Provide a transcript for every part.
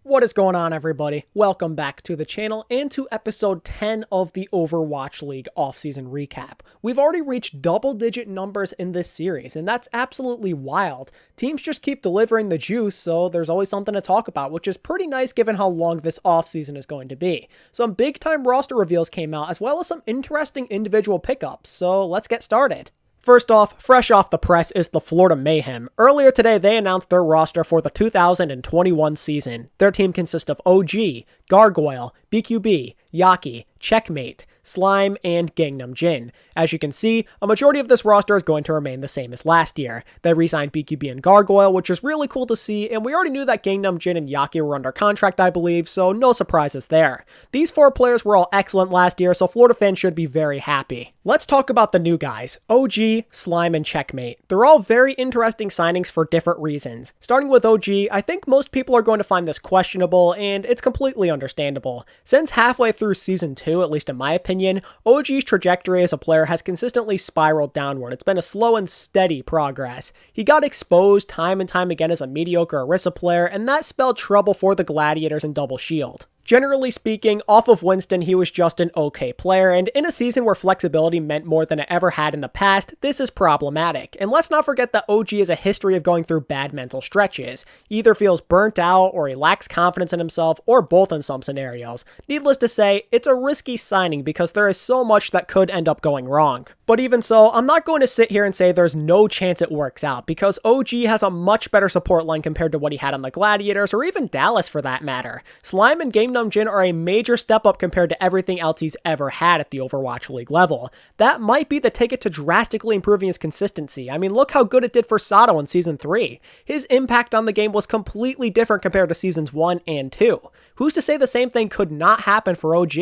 What is going on, everybody? Welcome back to the channel and to episode 10 of the Overwatch League offseason recap. We've already reached double-digit numbers in this series, and that's absolutely wild. Teams just keep delivering the juice, so there's always something to talk about, which is pretty nice given how long this offseason is going to be. Some big-time roster reveals came out, as well as some interesting individual pickups, so let's get started. First off, fresh off the press is the Florida Mayhem. Earlier today, they announced their roster for the 2021 season. Their team consists of OG, Gargoyle, BQB, Yaki, Checkmate, Slime, and Gangnam Jin. As you can see, a majority of this roster is going to remain the same as last year. They re-signed BQB and Gargoyle, which is really cool to see, and we already knew that Gangnam Jin and Yaki were under contract, I believe, so no surprises there. These four players were all excellent last year, so Florida fans should be very happy. Let's talk about the new guys, OG, Slime, and Checkmate. They're all very interesting signings for different reasons. Starting with OG, I think most people are going to find this questionable, and it's completely understandable. Since halfway through Season 2, at least in my opinion, OG's trajectory as a player has consistently spiraled downward. It's been a slow and steady progress. He got exposed time and time again as a mediocre Orisa player, and that spelled trouble for the Gladiators in Double Shield. Generally speaking, off of Winston, he was just an okay player, and in a season where flexibility meant more than it ever had in the past, this is problematic. And let's not forget that OG has a history of going through bad mental stretches. He either feels burnt out, or he lacks confidence in himself, or both in some scenarios. Needless to say, it's a risky signing because there is so much that could end up going wrong. But even so, I'm not going to sit here and say there's no chance it works out, because OG has a much better support line compared to what he had on the Gladiators, or even Dallas for that matter. Slime and Gangnam Jin are a major step up compared to everything else he's ever had at the Overwatch League level. That might be the ticket to drastically improving his consistency. I mean, look how good it did for Sato in Season 3. His impact on the game was completely different compared to Seasons 1 and 2. Who's to say the same thing could not happen for OG?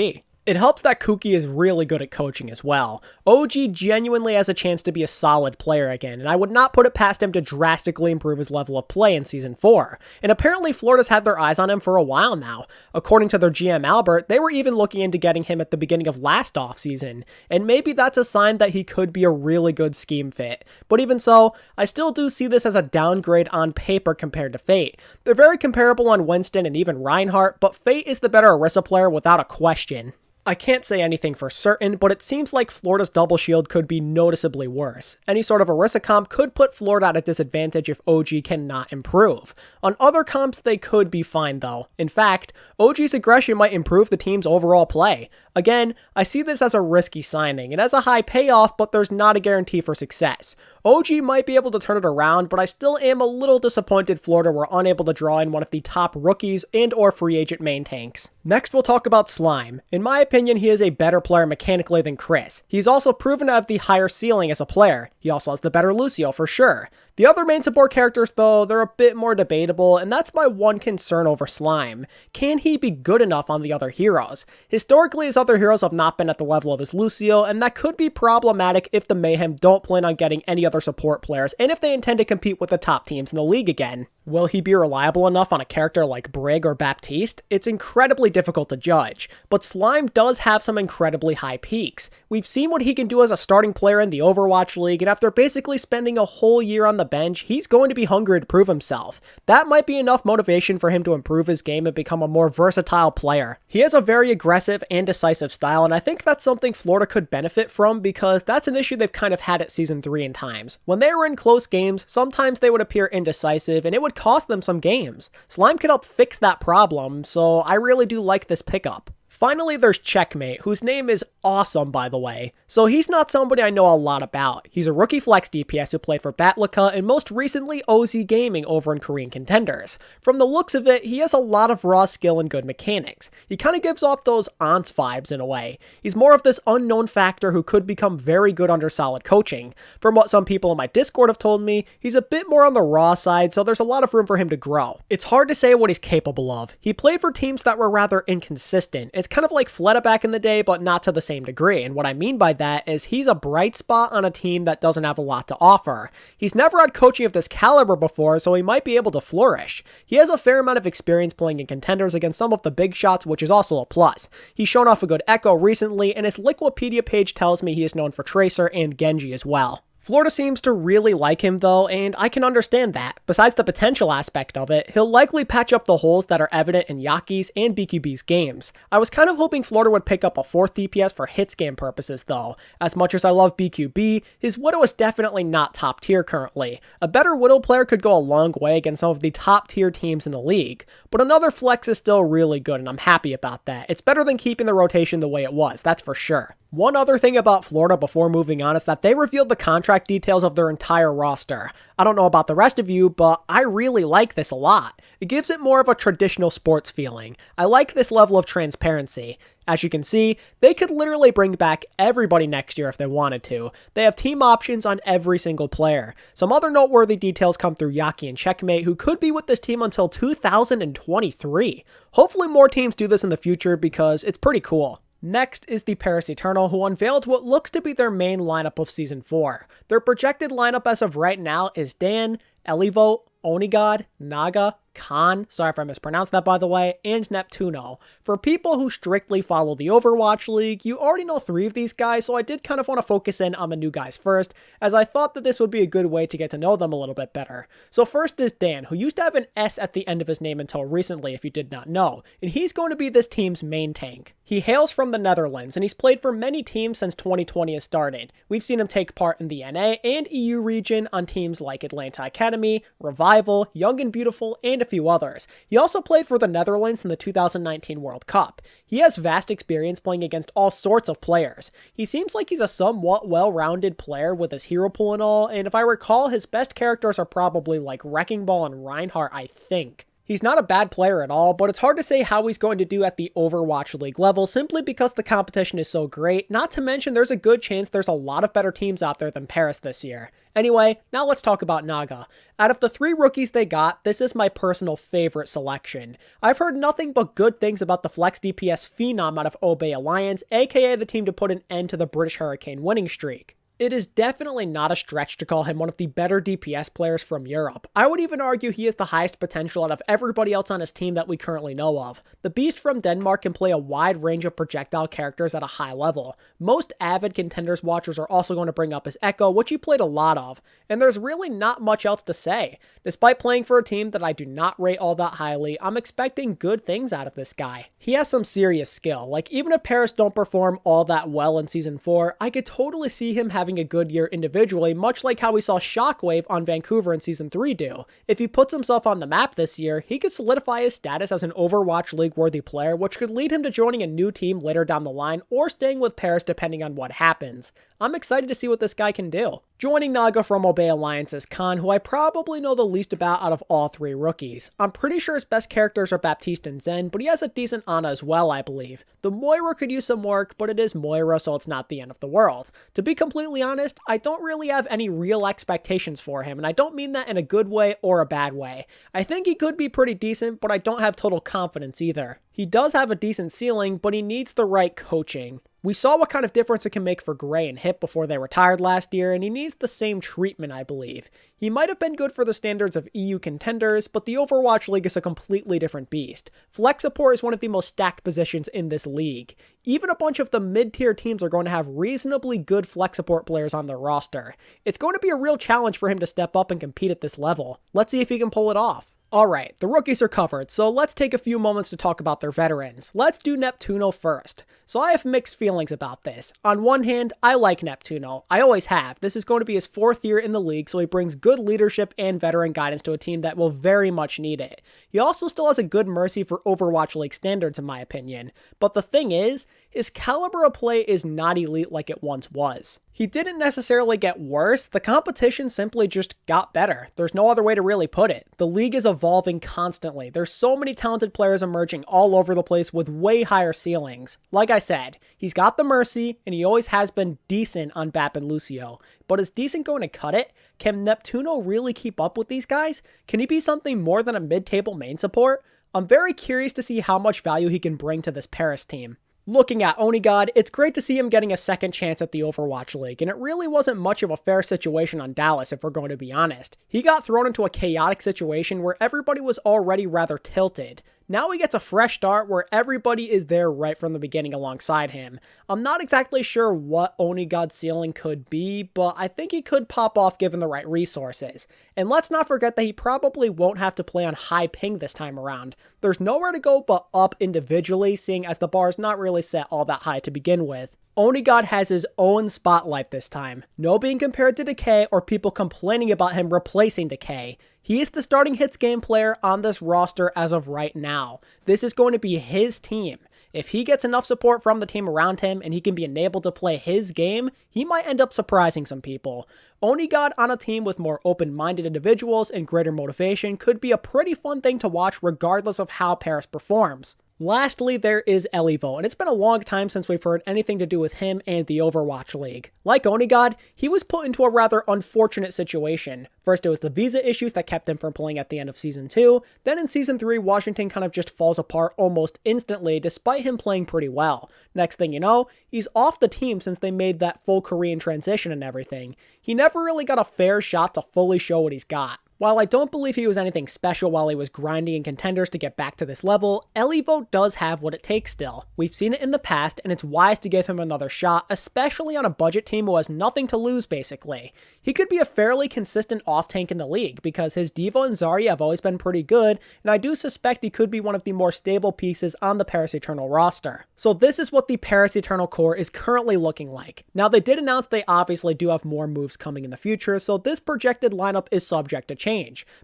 It helps that Kuki is really good at coaching as well. OG genuinely has a chance to be a solid player again, and I would not put it past him to drastically improve his level of play in Season 4. And apparently Florida's had their eyes on him for a while now. According to their GM Albert, they were even looking into getting him at the beginning of last offseason, and maybe that's a sign that he could be a really good scheme fit. But even so, I still do see this as a downgrade on paper compared to Fate. They're very comparable on Winston and even Reinhardt, but Fate is the better Orisa player without a question. I can't say anything for certain, but it seems like Florida's double shield could be noticeably worse. Any sort of Orisa comp could put Florida at a disadvantage if OG cannot improve. On other comps, they could be fine though. In fact, OG's aggression might improve the team's overall play. Again, I see this as a risky signing. It has a high payoff, but there's not a guarantee for success. OG might be able to turn it around, but I still am a little disappointed Florida were unable to draw in one of the top rookies and or free agent main tanks. Next, we'll talk about Slime. In my opinion, he is a better player mechanically than Chris. He's also proven to have the higher ceiling as a player. He also has the better Lucio for sure. The other main support characters though, they're a bit more debatable, and that's my one concern over Slime. Can he be good enough on the other heroes? Historically, his other heroes have not been at the level of his Lucio, and that could be problematic if the Mayhem don't plan on getting any other support players, and if they intend to compete with the top teams in the league again. Will he be reliable enough on a character like Brig or Baptiste? It's incredibly difficult to judge, but Slime does have some incredibly high peaks. We've seen what he can do as a starting player in the Overwatch League, and after basically spending a whole year on the bench, he's going to be hungry to prove himself. That might be enough motivation for him to improve his game and become a more versatile player. He has a very aggressive and decisive style, and I think that's something Florida could benefit from because that's an issue they've kind of had at Season 3 in times. When they were in close games, sometimes they would appear indecisive, and it would cost them some games. Slime can help fix that problem, so I really do like this pickup. Finally, there's Checkmate, whose name is awesome, by the way. So he's not somebody I know a lot about. He's a rookie flex DPS who played for Batlika and most recently OZ Gaming over in Korean Contenders. From the looks of it, he has a lot of raw skill and good mechanics. He kind of gives off those Ants vibes in a way. He's more of this unknown factor who could become very good under solid coaching. From what some people in my Discord have told me, he's a bit more on the raw side, so there's a lot of room for him to grow. It's hard to say what he's capable of. He played for teams that were rather inconsistent. It's kind of like Fleta back in the day, but not to the same degree. And what I mean by that is he's a bright spot on a team that doesn't have a lot to offer. He's never had coaching of this caliber before, so he might be able to flourish. He has a fair amount of experience playing in contenders against some of the big shots, which is also a plus. He's shown off a good echo recently, and his Liquipedia page tells me he is known for Tracer and Genji as well. Florida seems to really like him though, and I can understand that. Besides the potential aspect of it, he'll likely patch up the holes that are evident in Yaki's and BQB's games. I was kind of hoping Florida would pick up a 4th DPS for hit scan purposes though. As much as I love BQB, his Widow is definitely not top tier currently. A better Widow player could go a long way against some of the top tier teams in the league, but another flex is still really good and I'm happy about that. It's better than keeping the rotation the way it was, that's for sure. One other thing about Florida before moving on is that they revealed the contract details of their entire roster. I don't know about the rest of you, but I really like this a lot. It gives it more of a traditional sports feeling. I like this level of transparency. As you can see, they could literally bring back everybody next year if they wanted to. They have team options on every single player. Some other noteworthy details come through Yaki and Checkmate, who could be with this team until 2023. Hopefully more teams do this in the future because it's pretty cool. Next is the Paris Eternal, who unveiled what looks to be their main lineup of Season 4. Their projected lineup as of right now is Dan, Elivo, Onigod, Naga, Khan, sorry if I mispronounced that by the way, and Neptuno. For people who strictly follow the Overwatch League, you already know 3 of these guys, so I did kind of want to focus in on the new guys first, as I thought that this would be a good way to get to know them a little bit better. So first is Dan, who used to have an S at the end of his name until recently if you did not know, and he's going to be this team's main tank. He hails from the Netherlands, and he's played for many teams since 2020 has started. We've seen him take part in the NA and EU region on teams like Atlanta Academy, Revival, Young and Beautiful, and a few others. He also played for the Netherlands in the 2019 World Cup. He has vast experience playing against all sorts of players. He seems like he's a somewhat well-rounded player with his hero pool and all, and if I recall, his best characters are probably like Wrecking Ball and Reinhardt, I think. He's not a bad player at all, but it's hard to say how he's going to do at the Overwatch League level simply because the competition is so great, not to mention there's a good chance there's a lot of better teams out there than Paris this year. Anyway, now let's talk about Naga. Out of the 3 rookies they got, this is my personal favorite selection. I've heard nothing but good things about the Flex DPS phenom out of Obey Alliance, aka the team to put an end to the British Hurricane winning streak. It is definitely not a stretch to call him one of the better DPS players from Europe. I would even argue he has the highest potential out of everybody else on his team that we currently know of. The beast from Denmark can play a wide range of projectile characters at a high level. Most avid Contenders watchers are also going to bring up his Echo, which he played a lot of, and there's really not much else to say. Despite playing for a team that I do not rate all that highly, I'm expecting good things out of this guy. He has some serious skill. Like, even if Paris don't perform all that well in Season 4, I could totally see him having a good year individually, much like how we saw Shockwave on Vancouver in Season 3 do. If he puts himself on the map this year, he could solidify his status as an Overwatch League worthy player, which could lead him to joining a new team later down the line or staying with Paris depending on what happens. I'm excited to see what this guy can do. Joining Naga from Obey Alliance is Khan, who I probably know the least about out of all 3 rookies. I'm pretty sure his best characters are Baptiste and Zen, but he has a decent Ana as well, I believe. The Moira could use some work, but it is Moira, so it's not the end of the world. To be completely honest, I don't really have any real expectations for him, and I don't mean that in a good way or a bad way. I think he could be pretty decent, but I don't have total confidence either. He does have a decent ceiling, but he needs the right coaching. We saw what kind of difference it can make for Gray and Hip before they retired last year, and he needs the same treatment, I believe. He might have been good for the standards of EU contenders, but the Overwatch League is a completely different beast. Flex support is one of the most stacked positions in this league. Even a bunch of the mid-tier teams are going to have reasonably good flex support players on their roster. It's going to be a real challenge for him to step up and compete at this level. Let's see if he can pull it off. Alright, the rookies are covered, so let's take a few moments to talk about their veterans. Let's do Neptuno first. So I have mixed feelings about this. On one hand, I like Neptuno. I always have. This is going to be his 4th year in the league, so he brings good leadership and veteran guidance to a team that will very much need it. He also still has a good mercy for Overwatch League standards in my opinion. But the thing is, his caliber of play is not elite like it once was. He didn't necessarily get worse, the competition simply just got better. There's no other way to really put it. The league is evolving constantly. There's so many talented players emerging all over the place with way higher ceilings. Like I said, he's got the mercy, and he always has been decent on Bap and Lucio. But is decent going to cut it? Can Neptuno really keep up with these guys? Can he be something more than a mid-table main support? I'm very curious to see how much value he can bring to this Paris team. Looking at Onigod, it's great to see him getting a second chance at the Overwatch League, and it really wasn't much of a fair situation on Dallas if we're going to be honest. He got thrown into a chaotic situation where everybody was already rather tilted. Now he gets a fresh start where everybody is there right from the beginning alongside him. I'm not exactly sure what Onigod's ceiling could be, but I think he could pop off given the right resources. And let's not forget that he probably won't have to play on high ping this time around. There's nowhere to go but up individually, seeing as the bar is not really set all that high to begin with. Onigod has his own spotlight this time. No being compared to Decay or people complaining about him replacing Decay. He is the starting hits game player on this roster as of right now. This is going to be his team. If he gets enough support from the team around him and he can be enabled to play his game, he might end up surprising some people. Onigod on a team with more open-minded individuals and greater motivation could be a pretty fun thing to watch regardless of how Paris performs. Lastly, there is Elivo, and it's been a long time since we've heard anything to do with him and the Overwatch League. Like Onigod, he was put into a rather unfortunate situation. First, it was the visa issues that kept him from playing at the end of Season 2, then in Season 3, Washington kind of just falls apart almost instantly despite him playing pretty well. Next thing you know, he's off the team since they made that full Korean transition and everything. He never really got a fair shot to fully show what he's got. While I don't believe he was anything special while he was grinding in contenders to get back to this level, Elivo does have what it takes still. We've seen it in the past, and it's wise to give him another shot, especially on a budget team who has nothing to lose basically. He could be a fairly consistent off-tank in the league, because his Devo and Zarya have always been pretty good, and I do suspect he could be one of the more stable pieces on the Paris Eternal roster. So this is what the Paris Eternal core is currently looking like. Now they did announce they obviously do have more moves coming in the future, so this projected lineup is subject to change.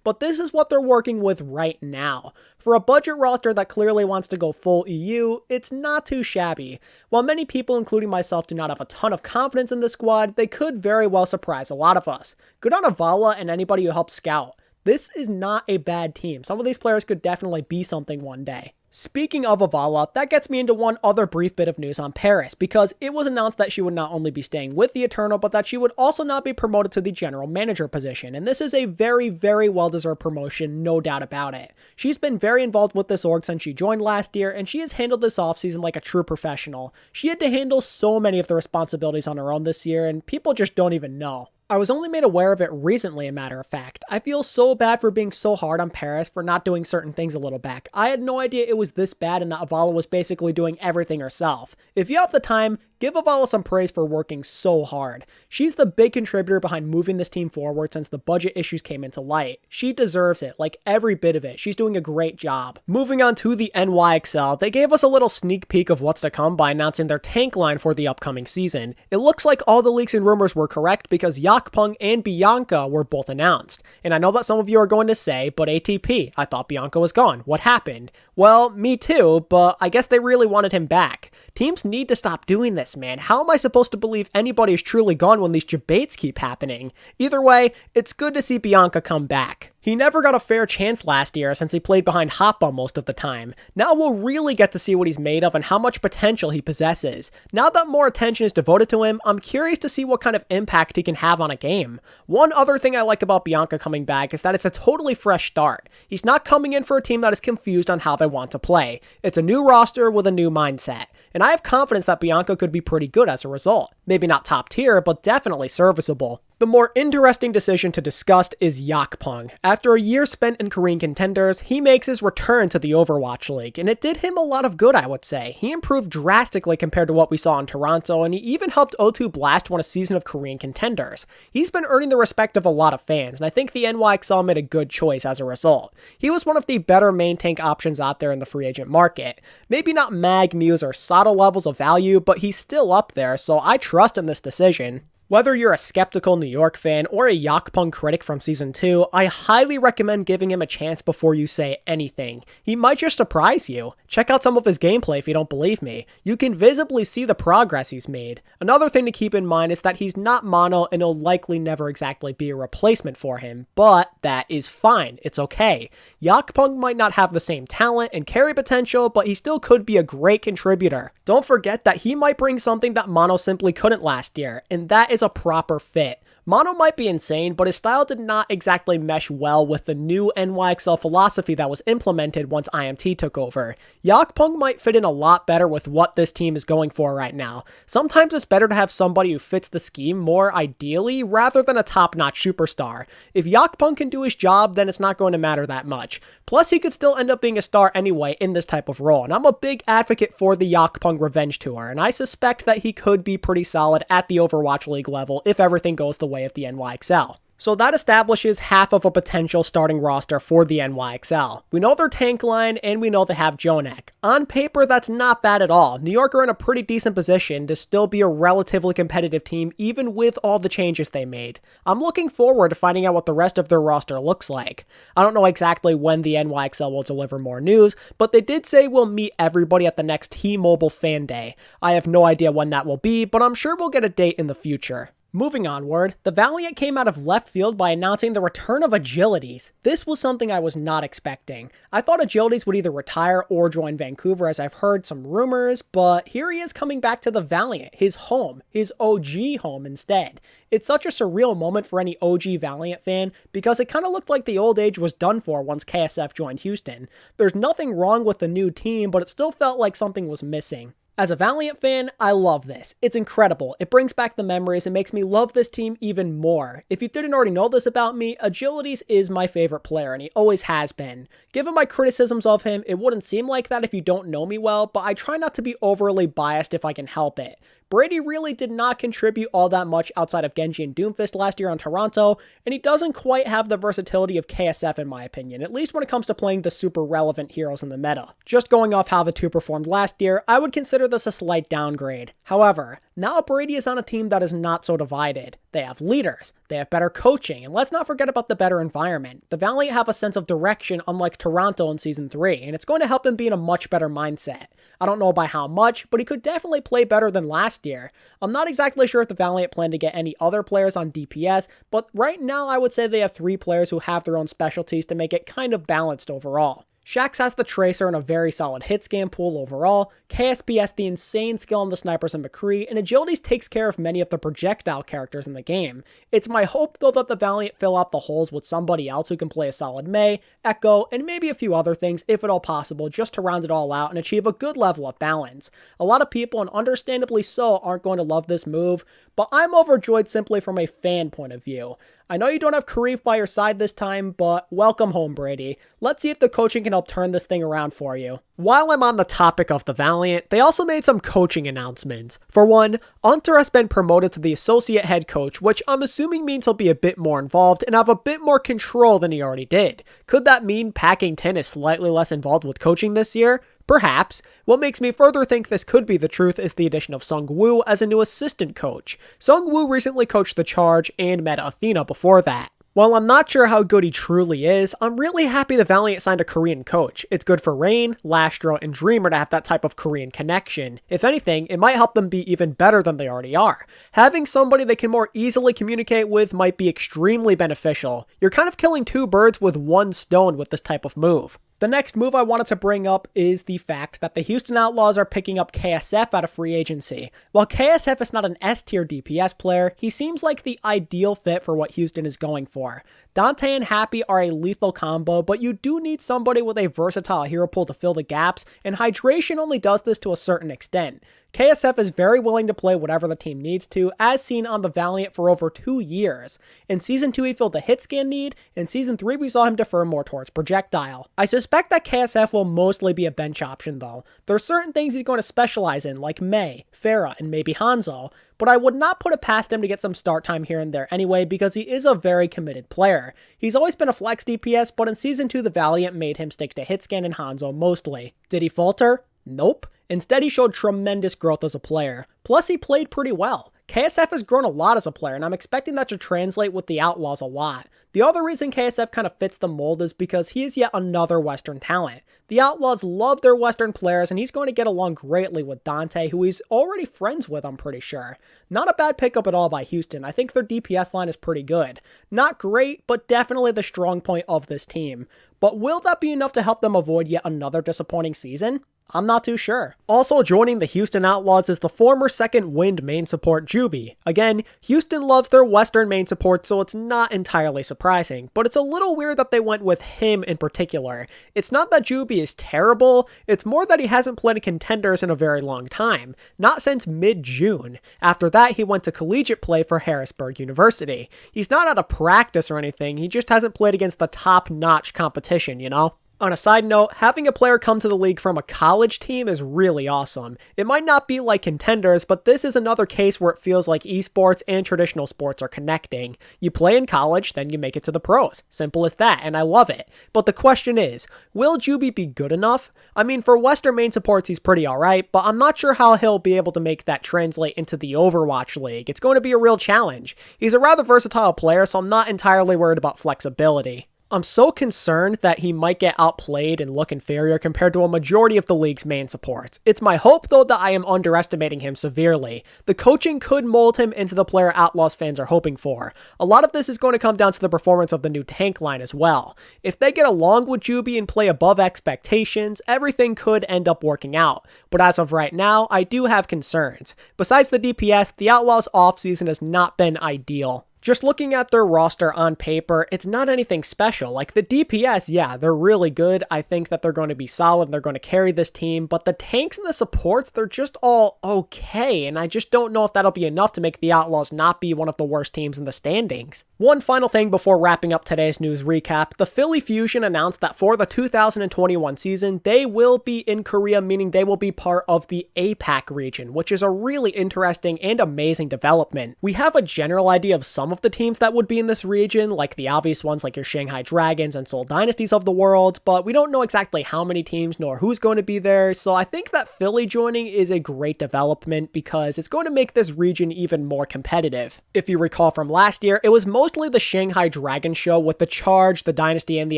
But this is what they're working with right now. For a budget roster that clearly wants to go full EU, it's not too shabby. While many people, including myself, do not have a ton of confidence in this squad, they could very well surprise a lot of us. Good on Avala and anybody who helps scout. This is not a bad team. Some of these players could definitely be something one day. Speaking of Avala, that gets me into one other brief bit of news on Paris, because it was announced that she would not only be staying with the Eternal, but that she would also not be promoted to the general manager position, and this is a very, very well-deserved promotion, no doubt about it. She's been very involved with this org since she joined last year, and she has handled this offseason like a true professional. She had to handle so many of the responsibilities on her own this year, and people just don't even know. I was only made aware of it recently, a matter of fact. I feel so bad for being so hard on Paris for not doing certain things a little back. I had no idea it was this bad and that Avala was basically doing everything herself. If you have the time, give Avala some praise for working so hard. She's the big contributor behind moving this team forward since the budget issues came into light. She deserves it, like every bit of it. She's doing a great job. Moving on to the NYXL, they gave us a little sneak peek of what's to come by announcing their tank line for the upcoming season. It looks like all the leaks and rumors were correct because Yakpung and Bianca were both announced. And I know that some of you are going to say, but ATP, I thought Bianca was gone. What happened? Well, me too, but I guess they really wanted him back. Teams need to stop doing this, man. How am I supposed to believe anybody is truly gone when these debates keep happening? Either way, it's good to see Bianca come back. He never got a fair chance last year since he played behind Hoppa most of the time. Now we'll really get to see what he's made of and how much potential he possesses. Now that more attention is devoted to him, I'm curious to see what kind of impact he can have on a game. One other thing I like about Bianca coming back is that it's a totally fresh start. He's not coming in for a team that is confused on how they want to play. It's a new roster with a new mindset. And I have confidence that Bianca could be pretty good as a result. Maybe not top tier, but definitely serviceable. The more interesting decision to discuss is Yakpung. After a year spent in Korean contenders, he makes his return to the Overwatch League, and it did him a lot of good, I would say. He improved drastically compared to what we saw in Toronto, and he even helped O2 Blast win a season of Korean contenders. He's been earning the respect of a lot of fans, and I think the NYXL made a good choice as a result. He was one of the better main tank options out there in the free agent market. Maybe not Mag, Muse, or Sado levels of value, but he's still up there, so I trust in this decision. Whether you're a skeptical New York fan or a Yakpung critic from Season 2, I highly recommend giving him a chance before you say anything. He might just surprise you. Check out some of his gameplay if you don't believe me. You can visibly see the progress he's made. Another thing to keep in mind is that he's not mono and he'll likely never exactly be a replacement for him, but that is fine. It's okay. Yakpung might not have the same talent and carry potential, but he still could be a great contributor. Don't forget that he might bring something that mono simply couldn't last year, and that is a proper fit. Mono might be insane, but his style did not exactly mesh well with the new NYXL philosophy that was implemented once IMT took over. Yakpung might fit in a lot better with what this team is going for right now. Sometimes it's better to have somebody who fits the scheme more ideally rather than a top-notch superstar. If Yakpung can do his job, then it's not going to matter that much. Plus, he could still end up being a star anyway in this type of role, and I'm a big advocate for the Yakpung Revenge Tour, and I suspect that he could be pretty solid at the Overwatch League level if everything goes the way of the NYXL. So that establishes half of a potential starting roster for the NYXL. We know their tank line, and we know they have Jonek. On paper, that's not bad at all. New York are in a pretty decent position to still be a relatively competitive team, even with all the changes they made. I'm looking forward to finding out what the rest of their roster looks like. I don't know exactly when the NYXL will deliver more news, but they did say we'll meet everybody at the next T-Mobile Fan Day. I have no idea when that will be, but I'm sure we'll get a date in the future. Moving onward, the Valiant came out of left field by announcing the return of Agilities. This was something I was not expecting. I thought Agilities would either retire or join Vancouver, as I've heard some rumors, but here he is coming back to the Valiant, his home, his OG home instead. It's such a surreal moment for any OG Valiant fan because it kind of looked like the old age was done for once KSF joined Houston. There's nothing wrong with the new team, but it still felt like something was missing. As a Valiant fan, I love this. It's incredible. It brings back the memories and makes me love this team even more. If you didn't already know this about me, Agilities is my favorite player, and he always has been. Given my criticisms of him, it wouldn't seem like that if you don't know me well, but I try not to be overly biased if I can help it. Brady really did not contribute all that much outside of Genji and Doomfist last year on Toronto, and he doesn't quite have the versatility of KSF in my opinion, at least when it comes to playing the super relevant heroes in the meta. Just going off how the two performed last year, I would consider this a slight downgrade. However, now Brady is on a team that is not so divided. They have leaders, they have better coaching, and let's not forget about the better environment. The Valiant have a sense of direction unlike Toronto in Season 3, and it's going to help him be in a much better mindset. I don't know by how much, but he could definitely play better than last year. I'm not exactly sure if the Valiant plan to get any other players on DPS, but right now I would say they have 3 players who have their own specialties to make it kind of balanced overall. Shax has the Tracer and a very solid hit scan pool overall, KSP has the insane skill on the snipers and McCree, and Agilities takes care of many of the projectile characters in the game. It's my hope though that the Valiant fill out the holes with somebody else who can play a solid Mei, Echo, and maybe a few other things if at all possible just to round it all out and achieve a good level of balance. A lot of people, and understandably so, aren't going to love this move, but I'm overjoyed simply from a fan point of view. I know you don't have Karif by your side this time, but welcome home, Brady. Let's see if the coaching can help turn this thing around for you. While I'm on the topic of the Valiant, they also made some coaching announcements. For one, Unter has been promoted to the associate head coach, which I'm assuming means he'll be a bit more involved and have a bit more control than he already did. Could that mean Packington is slightly less involved with coaching this year? Perhaps. What makes me further think this could be the truth is the addition of Sung Woo as a new assistant coach. Sung Woo recently coached The Charge and Meta Athena before that. While I'm not sure how good he truly is, I'm really happy the Valiant signed a Korean coach. It's good for Rain, Lastro, and Dreamer to have that type of Korean connection. If anything, it might help them be even better than they already are. Having somebody they can more easily communicate with might be extremely beneficial. You're kind of killing 2 birds with 1 stone with this type of move. The next move I wanted to bring up is the fact that the Houston Outlaws are picking up KSF out of free agency. While KSF is not an S-tier DPS player, he seems like the ideal fit for what Houston is going for. Dante and Happy are a lethal combo, but you do need somebody with a versatile hero pool to fill the gaps, and Hydration only does this to a certain extent. KSF is very willing to play whatever the team needs to, as seen on the Valiant for over 2 years. In Season 2 he filled the hit scan need, in Season 3 we saw him defer more towards projectile. I suspect that KSF will mostly be a bench option though. There are certain things he's going to specialize in, like Mei, Pharah, and maybe Hanzo, but I would not put it past him to get some start time here and there anyway because he is a very committed player. He's always been a flex DPS, but in Season 2 the Valiant made him stick to hitscan and Hanzo mostly. Did he falter? Nope. Instead, he showed tremendous growth as a player. Plus, he played pretty well. KSF has grown a lot as a player, and I'm expecting that to translate with the Outlaws a lot. The other reason KSF kind of fits the mold is because he is yet another Western talent. The Outlaws love their Western players, and he's going to get along greatly with Dante, who he's already friends with, I'm pretty sure. Not a bad pickup at all by Houston. I think their DPS line is pretty good. Not great, but definitely the strong point of this team. But will that be enough to help them avoid yet another disappointing season? I'm not too sure. Also joining the Houston Outlaws is the former second Wind main support Joobi. Again, Houston loves their Western main support, so it's not entirely surprising, but it's a little weird that they went with him in particular. It's not that Joobi is terrible, it's more that he hasn't played in contenders in a very long time, not since mid-June. After that, he went to collegiate play for Harrisburg University. He's not out of practice or anything, he just hasn't played against the top-notch competition, you know? On a side note, having a player come to the league from a college team is really awesome. It might not be like contenders, but this is another case where it feels like esports and traditional sports are connecting. You play in college, then you make it to the pros. Simple as that, and I love it. But the question is, will Joobi be good enough? I mean, for Western main supports, he's pretty alright, but I'm not sure how he'll be able to make that translate into the Overwatch League. It's going to be a real challenge. He's a rather versatile player, so I'm not entirely worried about flexibility. I'm so concerned that he might get outplayed and look inferior compared to a majority of the league's main supports. It's my hope, though, that I am underestimating him severely. The coaching could mold him into the player Outlaws fans are hoping for. A lot of this is going to come down to the performance of the new tank line as well. If they get along with Joobi and play above expectations, everything could end up working out. But as of right now, I do have concerns. Besides the DPS, the Outlaws offseason has not been ideal. Just looking at their roster on paper, it's not anything special. Like the DPS, yeah, they're really good. I think that they're going to be solid and they're going to carry this team, but the tanks and the supports, they're just all okay, and I just don't know if that'll be enough to make the Outlaws not be one of the worst teams in the standings. One final thing before wrapping up today's news recap, the Philly Fusion announced that for the 2021 season, they will be in Korea, meaning they will be part of the APAC region, which is a really interesting and amazing development. We have a general idea of some of the teams that would be in this region, like the obvious ones like your Shanghai Dragons and Seoul Dynasties of the world, but we don't know exactly how many teams nor who's going to be there, so I think that Philly joining is a great development because it's going to make this region even more competitive. If you recall from last year, it was mostly the Shanghai Dragon show with the Charge, the Dynasty, and the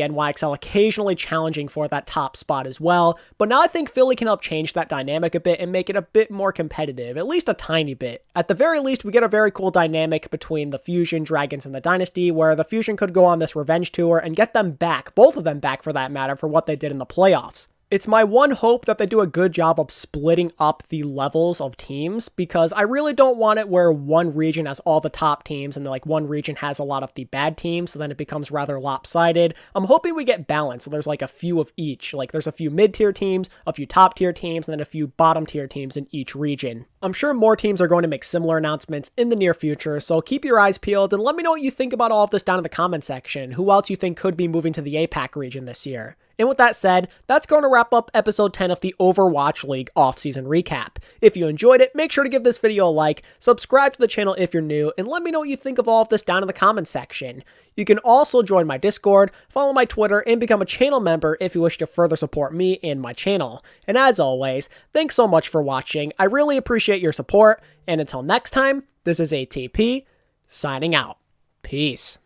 NYXL occasionally challenging for that top spot as well, but now I think Philly can help change that dynamic a bit and make it a bit more competitive, at least a tiny bit. At the very least, we get a very cool dynamic between the Fusion, Dragons, and the Dynasty, where the Fusion could go on this revenge tour and get them back, both of them back for that matter, for what they did in the playoffs. It's my one hope that they do a good job of splitting up the levels of teams, because I really don't want it where one region has all the top teams and like one region has a lot of the bad teams, so then it becomes rather lopsided. I'm hoping we get balance, so there's like a few of each. Like there's a few mid-tier teams, a few top-tier teams, and then a few bottom-tier teams in each region. I'm sure more teams are going to make similar announcements in the near future, so keep your eyes peeled and let me know what you think about all of this down in the comment section. Who else you think could be moving to the APAC region this year? And with that said, that's going to wrap up episode 10 of the Overwatch League offseason recap. If you enjoyed it, make sure to give this video a like, subscribe to the channel if you're new, and let me know what you think of all of this down in the comments section. You can also join my Discord, follow my Twitter, and become a channel member if you wish to further support me and my channel. And as always, thanks so much for watching. I really appreciate your support, and until next time, this is ATP, signing out. Peace.